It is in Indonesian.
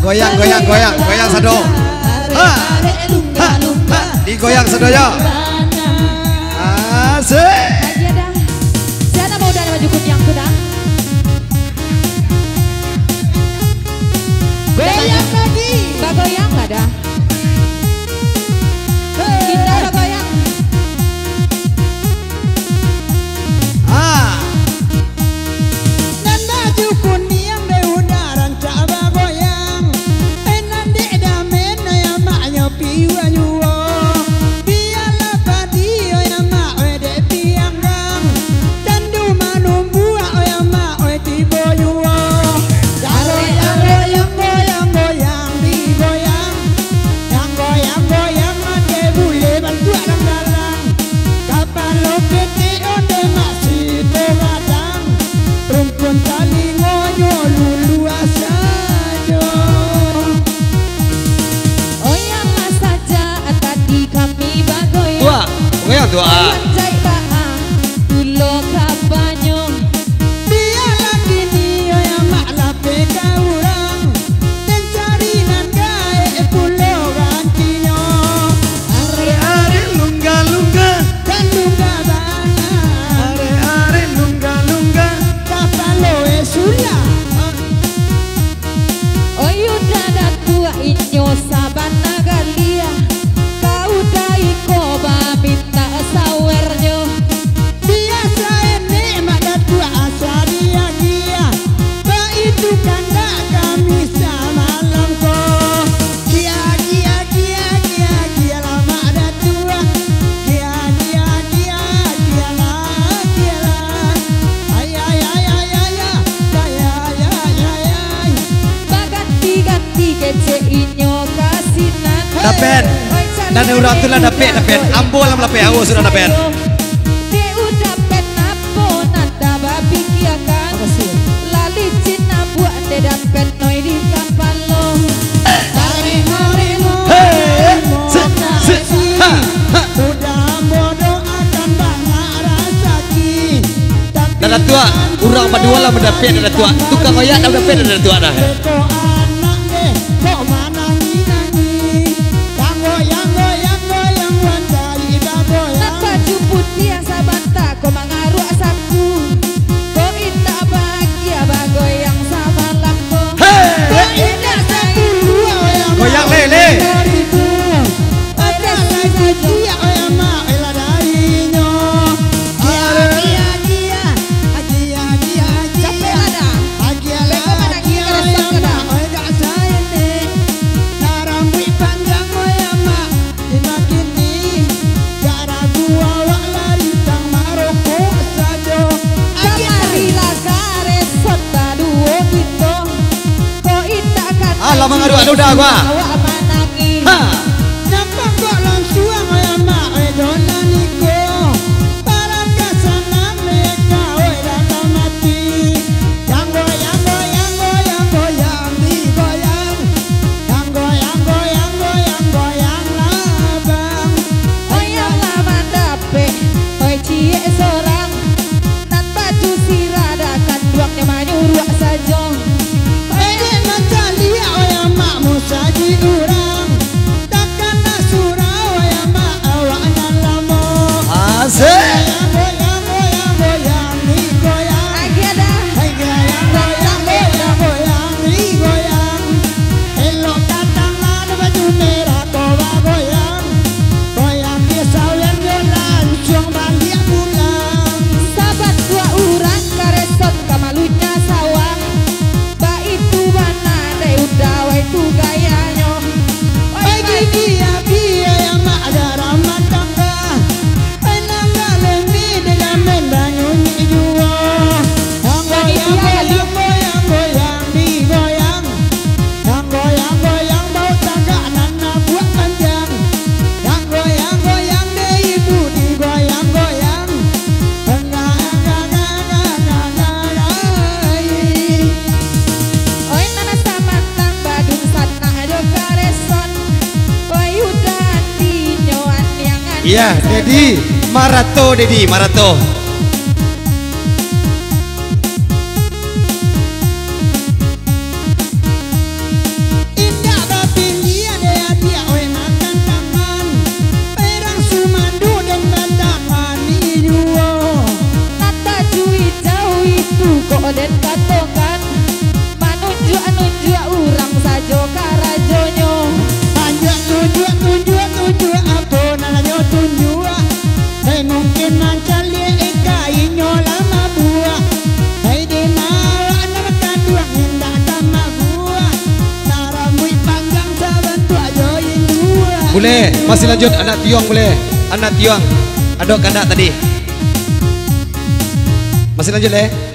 Goyang, goyang, goyang, goyang sado. Ha, ha, ha. Digoyang sadonya. Asik. Siapa mau udah maju kunyang sudah? Goyang lagi. Mbak goyang nggak ada? Kita udah goyang. Dan baju kuning deh udah rancak goyang. Enan dek damen ya maknya piwa nyuwo. Biarlah padi ya mak wede pianggang. Dan duma numbu ya mak wede tibo nyuwo. Goyang goyang goyang goyang digoyang. Yang goyang goyang ade bule bantu orang dalang. Kapan lo pete onde masih togadang. Rumpun tali ngonyo lulu asajo. Oh yang saja tadi kami bagoyang. Tua, goyang tua. Jai baa tulo kapanyo. Biarlah kini ya mak lape kaurang. Dan cari nan gae pulau gantinya. Are lungga lungga. Dan lunga bana. Are lungga lungga. Kapan lo esula. Oh yuda da tua inyo sabana galia. Kau dai koba minta sawernya. Biasa ini mak datua asa dia dia. Ba itu kanda kami samalam ko. Kia kia kia kia kia lama datua. Kia kia kia kia lah kia lah. Ay ay ay ay ay ay ay ay ay ay. Baganti-ganti kece inyo kasinan. Dapen. Dan urang tu lah dapen dapen. Ambo lah dapen. Aku sudah dapen. De udah pen apo nada babi kiakan. Lali cina buat de dapen noi di kapal lo. Hari hari mo. Hey, ha, ha. Udah bodoh akan banyak rasaki. Dan tua, urang berdua lah mendapen dan tua. Tukang goyang dah dapen dan tua dah. Kok anak deh, kok manangi-nangi. Yang goyang, goyang, goyang, wandai bagoyang. Nak baju putih yang sabanta kau mengaruh asaku. Kau indah bahagia bagoyang sama lampu. Kok indah sepuluh, goyang Goyang lele. Ada lagi dia, goyang mak, bela darinya. Gia, gia, gia, gia, gia, gia. Capek lah dah. Agia lah, agia, goyang mak, goyang saya nih. Nah rambut panjang goyang mak, dimakin nih. Gak ragu awak lari tang Maroko saja. Kamarilah karesot baduo gitu. Kau indah kan. Lama ngaruh dah gua. Awak manangi. Ha. Nampak kok langsung goyang mak, dona niko. Para kasana mereka, dah mati. Yang goyang, goyang, goyang, goyang, digoyang. Yang goyang, goyang, goyang, goyang labang. Oh yang lama dape. Oh cie seorang. Nan baju sirada kan duaknya manyuruak saja. Macam dia goyang mak musa di urang. Takkan nak surau goyang mak awaknya lama. Asik. Goyang, goyang, goyang, digoyang. Lagi ada. Hai goyang, goyang, goyang, goyang, digoyang. Elok datanglah baju merah koba goyang. Goyang dia sawer langsung balik pulang. Sahabat dua orang karesot kamalunya sawah. Ba itu mana deh udah wa itu gayanya. Bagi dia dia yang mak ada ramah tangga. Enang galemi dalam mendangunyi jua. Yang goyang, goyang, goyang, goyang, digoyang. Yang goyang, goyang bau tangga nana buat panjang. Yang goyang, goyang deh ibu digoyang, goyang. Enggak, enggak, enggak, enggak, enggak, enggak. Oi nana samantang badung sana ada karesot. Oi udah antinyo yang Iya, Dedi. Marato, Dedi. Marato. koden katongan manunjuk-nunjuk urang sajo karajonyo tunjuk apa nanya tunjuk hei mungkin nancali ikainya lama buah hei di mawa nama kaduang hendak sama buah sarambui panggang saban tua join dua Boleh, masih lanjut anak tiong boleh. Anak tiong. Adok kandak tadi. Masih lanjut, Le.